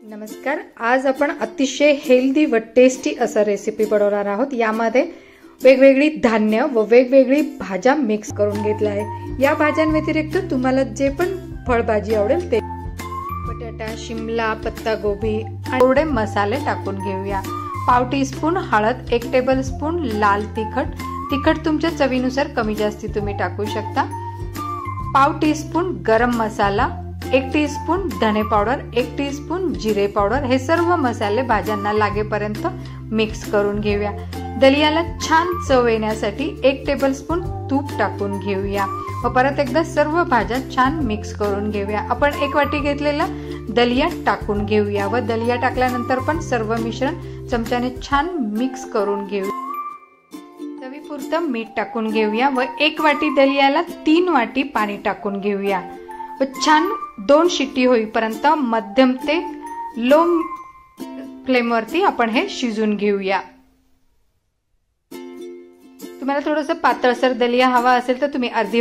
नमस्कार। आज आपण अतिशय हेल्दी व टेस्टी असा रेसिपी बनवणार आहोत। यामध्ये वेगवेगळी धान्य व वेगवेगळी भाज्या मिक्स करून घेतला आहे। या भाज्यांव्यतिरिक्त तुम्हाला जे पण फळभाजी आवडेल ते बटाटा, शिमला, पत्ता गोबी आणि थोडे मसाले टाकून घेऊया। पाव टीस्पून हळद, 1 टेबलस्पून लाल तिखट तुमच्या चवीनुसार कमी जास्ती तुम्ही टाकू शकता। पाव टीस्पून गरम मसाला, 1 टीस्पून धने पावडर, 1 टीस्पून जिरे पावडर। हे सर्व मसाले भाज्यांना लागेपर्यंत मिक्स करून घेऊया। दलियाला छान चव येण्यासाठी 1 टेबलस्पून तूप टाकून घेऊया व परत एकदा सर्व भाज्या छान मिक्स करून घेऊया। आपण 1 वाटी घेतलेला दलिया टाकून घेऊया व दलिया टाकल्यानंतर पण सर्व मिश्रण चमच्याने छान मिक्स करून घेऊया। चवीपुरतं मीठ टाकून घेऊया व 1 वाटी दलियाला 3 वाटी पाणी टाकून घेऊया व छान 2 शिट्टी होईपर्यंत मध्यम ते लो फ्लेम वरती आपण हे शिजून घेऊया। तुम्हाला थोडंसं पातळसर दलिया हवा असेल तर तुम्ही अर्धी